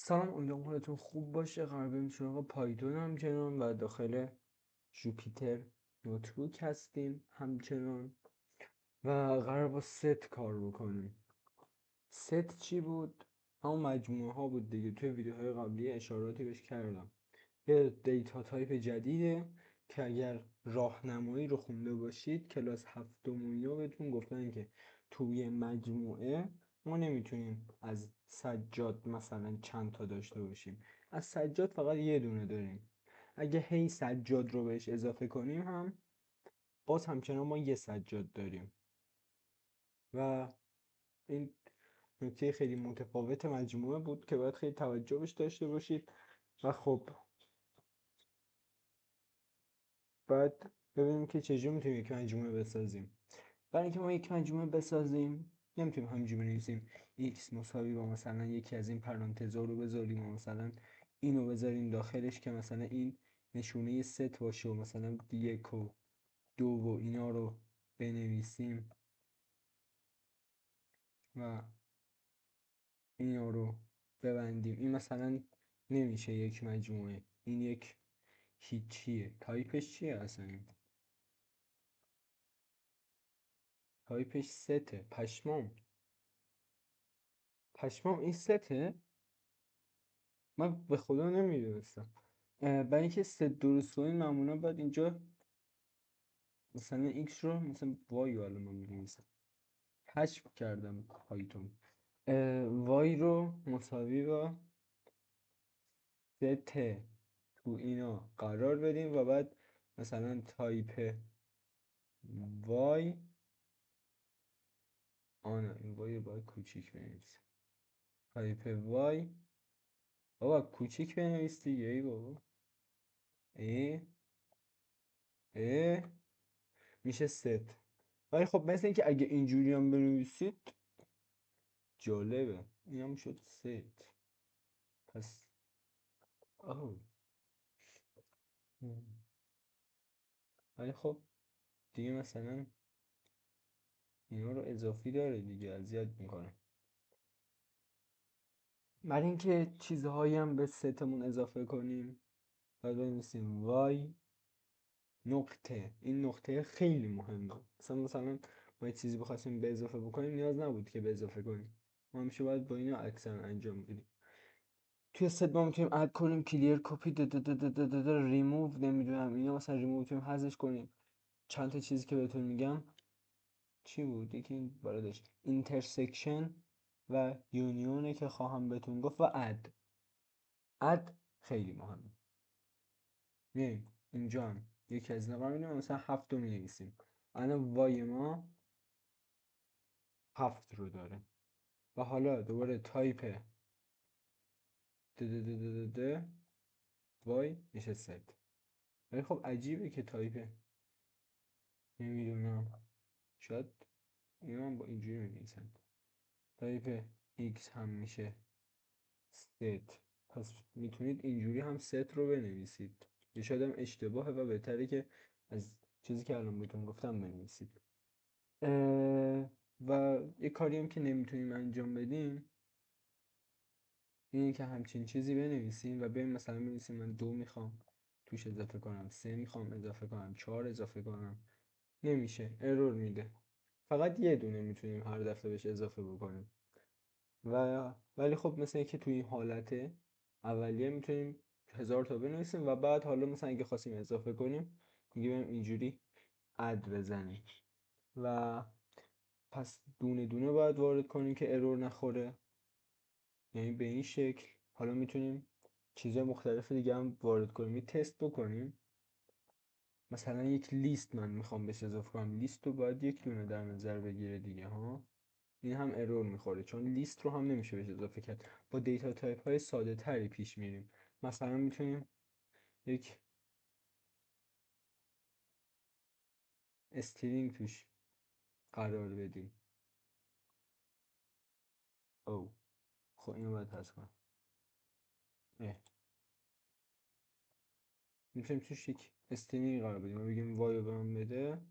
سلام، امیدوارم حالتون خوب باشه. قرار بریم سراغ پایتون همچنان و داخل جوپیتر نوتبوک هستیم همچنان و قرار با ست کار بکنیم. ست چی بود؟ همون مجموعه ها بود دیگه. توی ویدیوهای قبلی اشاراتی بهش کردم. یه دیتا تایپ جدیده که اگر راهنمایی رو خونده باشید کلاس هفتم و اینا بهتون گفتن که توی مجموعه ما نمیتونیم از سجاد مثلا چند تا داشته باشیم. از سجاد فقط یه دونه داریم. اگه هی سجاد رو بهش اضافه کنیم هم باز همچنان ما یه سجاد داریم و این نکته خیلی متفاوت مجموعه بود که باید خیلی توجه بهش داشته باشید. و خب بعد ببینیم که چجوری میتونیم یک مجموعه بسازیم. برای اینکه ما یک مجموعه بسازیم نمیتونیم همینجوری بنویسیم x مساوی با مثلا یکی از این پرانتزا رو بذاریم و مثلا اینو بذاریم داخلش که مثلا این نشونه ست باشه و مثلا 1 و 2 و اینا رو بنویسیم و اینا رو ببندیم. این مثلا نمیشه یک مجموعه، این یک هیچیه. تایپش چیه اصلا؟ این تایپش سته. پشمام این سته؟ من به خدا نمیدونستم. برای اینکه ست درست کنیم معمولا باید اینجا مثلا x رو مثلا y رو الان من می‌نویسم. حذف کردم پایتون. y رو مساوی با ست تو اینا قرار بدیم و بعد مثلا تایپ y آنه این y رو باید کوچیک بنویسم. تایپ y بابا کوچیک بنویس دیگه. ای بابا اه میشه ست. ولی خب مثل اینکه اگه اینجوری هم بنویسید جالبه. این هم شد ست. پس آه ولی خب دیگه مثلا اینا رو اضافی داره دیگه، اذیت میکنه. برای اینکه چیزهایی هم به ستمون اضافه کنیم باید بنویسیم y نقطه. این نقطه خیلی مهمه. مثلا ما یه چیزی بخواستیم به اضافه بکنیم نیاز نبود که به اضافه کنیم، ما همیشه باید با اینا اکثر انجام بدیم. توی ست ما میتونیم اد کنیم کلیر کپی ریموو نمیدونم اینا. مثلا ریموو میتونیم حذفش کنیم. چند تا چیزی که بهتون میگم چی بود؟ یکی این بالا داشت اینترسکشن و یونیونه که خواهم بهتون گفت و اد خیلی مهمه. میایم اینجا هم یکی از اینا قرار میدیم مثلا 7 رو مینویسیم. الان وای ما 7 رو داره و حالا دوباره تایپ وای میشه ست. ولی خب عجیبه که تایپ نمیدونم، شاید اینو هم با اینجوری می‌نویسن. تایپ x هم میشه ست. پس میتونید اینجوری هم ست رو بنویسید. یه شاید هم اشتباهه و بهتره که از چیزی که الان بهتون گفتم بنویسید. و یه کاری هم که نمیتونیم انجام بدیم اینه که همچین چیزی بنویسیم و بریم مثلا بنویسیم من 2 میخوام توش اضافه کنم، 3 میخوام اضافه کنم، 4 اضافه کنم. نمیشه، ارور میده. فقط یه دونه میتونیم هر دفعه بهش اضافه بکنیم. ولی خب مثل اینکه توی این حالت اولیه میتونیم 1000 تا بنویسیم و بعد حالا مثلا اگه خواستیم اضافه کنیم میگه بریم اینجوری اد بزنیم و پس دونه دونه باید وارد کنیم که ارور نخوره. یعنی به این شکل. حالا میتونیم چیزهای مختلف دیگه هم وارد کنیم. یه تست بکنیم. مثلا یک لیست من میخوام بهش اضافه کنم، لیست رو باید یک دونه در نظر بگیره دیگه ها. این هم ارور میخوره چون لیست رو هم نمیشه بهش اضافه کرد. با دیتا تایپ های ساده تری پیش میریم. مثلا میتونیم یک استرینگ توش قرار بدیم. او خب اینو باید حذف کنم. میتونیم توش یک استرینگ قرار بدیم و بگیم وای رو به من بده،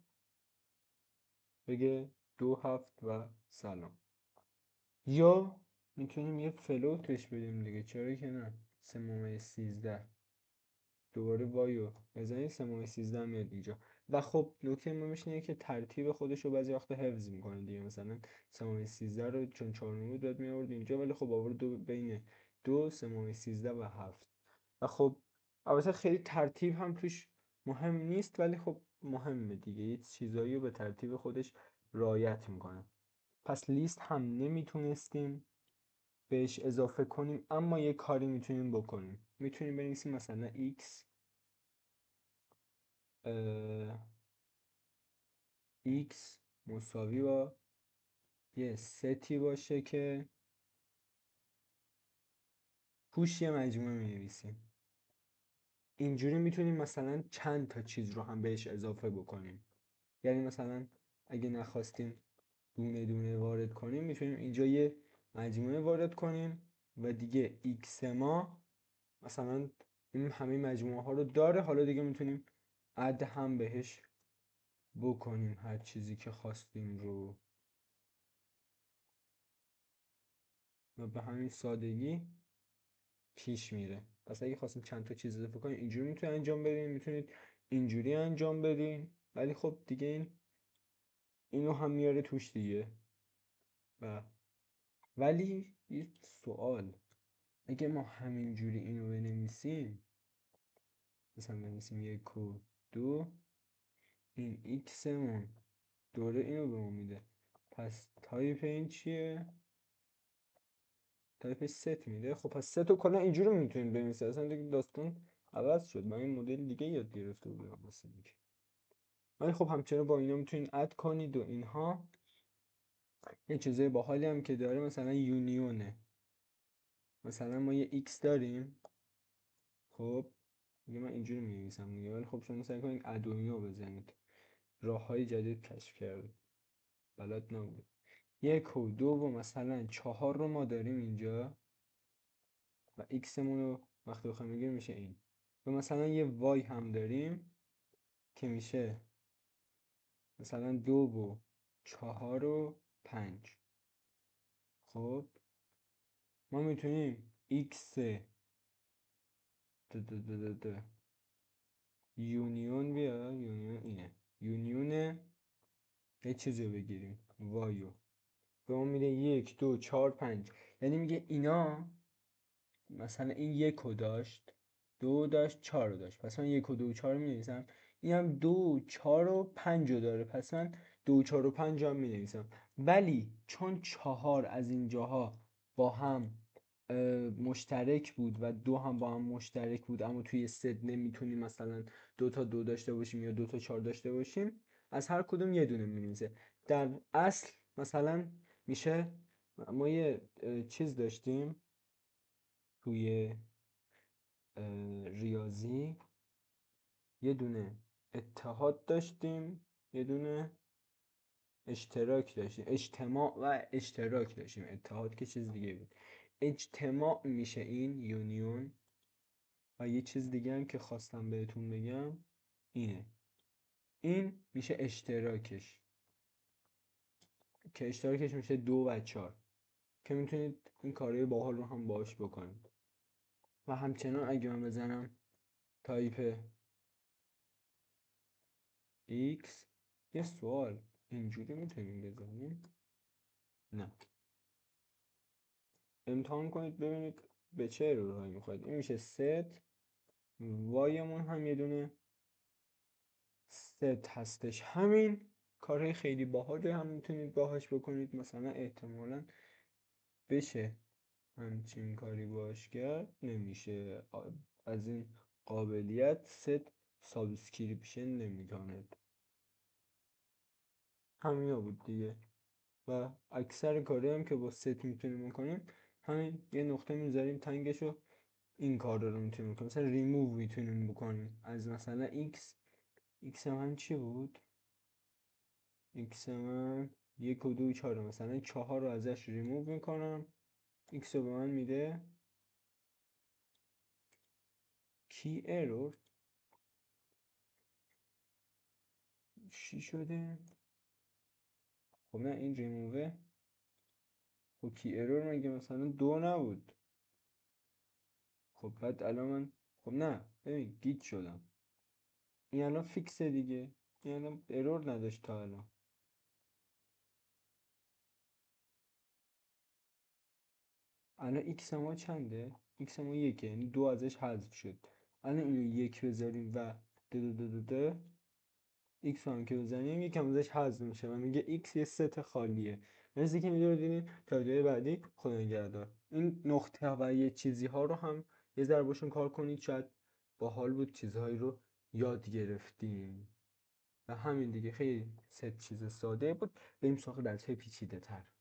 بگه 2 7 و سلام. یا میتونیم یه فلوت بهش بدیم دیگه، چرا که نه. 3/13 دوباره وایو بزنید 3/13 میاد اینجا. و خب نکته مهمش اینه که ترتیب خودش رو بعضی وقتا حفظ میکنه دیگه. مثلا 3/13 رو چون 4 بود باید میآورد اینجا، ولی خب آورد بین 2 3/13 و 7. و خب البته خیلی ترتیب هم توش مهم نیست، ولی خب مهمه دیگه، یه چیزایی رو به ترتیب خودش رعایت میکنه. پس لیست هم نمیتونستیم بهش اضافه کنیم، اما یه کاری میتونیم بکنیم. میتونیم بنویسیم مثلا x x مساوی با یه ستی باشه که توش یه مجموعه مینویسیم. اینجوری میتونیم مثلا چند تا چیز رو هم بهش اضافه بکنیم. یعنی مثلا اگه نخواستیم دونه دونه وارد کنیم، میتونیم اینجا یه مجموعه وارد کنیم و دیگه x ما مثلا این همه مجموعه ها رو داره. حالا دیگه میتونیم اد هم بهش بکنیم هر چیزی که خواستیم رو، و به همین سادگی پیش میره. پس اگه خواستیم چند تا چیز اضافه کنیم اینجوری میتونید انجام بدین، میتونید اینجوری انجام بدین، ولی خب دیگه اینو هم میاره توش دیگه. و ولی یه سوال، اگه ما همینجوری اینو بنویسیم، مثلا بنویسیم 1 و 2، این ایکسمون دوره اینو به ما میده، پس تایپ این چیه؟ تایپش ست میده. خب پس ست رو کلا اینجوری میتونید بنویسید، اصلا دیگه داستان عوض شد. من این مدل دیگه یاد گرفته بودم واسه اینکه، ولی خب همچنان با اینا میتونید اد کنید و اینها. یه چیزای باحالی هم که داره مثلا یونیونه. مثلا ما یه x داریم، خب میگه من اینجوری می‌نویسم دیگه، ولی خب شما سعی کنید اد و اینو بزنید. راه‌های جدید کشف کرده، بلد نبود. 1 و 2 و مثلا 4 رو ما داریم اینجا و x مون رو وقتی بخوایم بگیریم میشه این. و مثلا یه y هم داریم که میشه مثلا 2 و 4 و 5. خب ما میتونیم x یونیون بیا، یونیون اینه، یونیون یه چیزی رو بگیریم وایو، به ما میده 1 2 4 5. یعنی میگه اینا مثلا این 1 رو داشت، 2 داشت، 4 رو داشت، پس من 1 و 2 و 4 رو می‌نویسم. این هم 2 و 4 و 5 رو داره، پس من 2 و 4 و 5 هم می‌نویسم. ولی چون 4 از اینجاها با هم مشترک بود و 2 هم با هم مشترک بود، اما توی ست نمیتونیم مثلا 2 تا 2 داشته باشیم یا 2 تا 4 داشته باشیم، از هر کدوم یه دونه می‌نویسه. در اصل مثلا میشه ما یه چیز داشتیم توی ریاضی، یه دونه اتحاد داشتیم، یه دونه اشتراک داشتیم، اجتماع و اشتراک داشتیم. اتحاد که چیز دیگه بود، اجتماع میشه این یونیون. و یه چیز دیگه هم که خواستم بهتون بگم اینه، این میشه اشتراکش، که اشتراکش میشه 2 و 4، که میتونید این کارهای باحال رو هم باهاش بکنید. و همچنان اگه من بزنم تایپ x، یه سوال، اینجوری میتونیم بزنیم؟ نه، امتحان کنید ببینید به چه اروری میخواید. این میشه ست وایمون هم یه دونه ست هستش. همین کارهای خیلی باحالی هم میتونید باهاش بکنید. مثلا احتمالاً بشه همچین کاری باش کرد، نمیشه از این قابلیت ست سابسکریپشن نمیتواند. همین بود دیگه. و اکثر کاری هم که با ست میتونیم بکنیم، همین یه نقطه میذاریم تنگشو، این کار رو میتونیم بکنیم. مثلا ریموو میتونیم بکنیم از مثلا x من چی بود؟ x من 1 و 2 و 4، مثلا 4 رو ازش ریموو میکنم، x رو به من میده کی ارور. چی شده؟ خب نه این ریمووه خب کی ارور مگه مثلا 2 نبود؟ خب بعد الان من، خب نه ببین گیج شدم، این الان فیکسه دیگه، این الان ارور نداشت تا الان. الان ایکس ما چنده؟ ایکس ما یکه، یعنی 2 ازش حذف شد. الان اینو 1 بذاریم و ده ایکس هم که بزنیم یکم ازش حذف میشه و میگه ایکس یه ست خالیه. مرسی که میدونی دیدین. تا ویدیو بعدی خدا نگهدار. این نقطه و یه چیزی ها رو هم یه ذره باشون کار کنید، شاید باحال بود چیزهایی رو یاد گرفتیم. و همین دیگه، خیلی ست چیز ساده بود، بریم سراغ درس‌های پیچیده‌تر.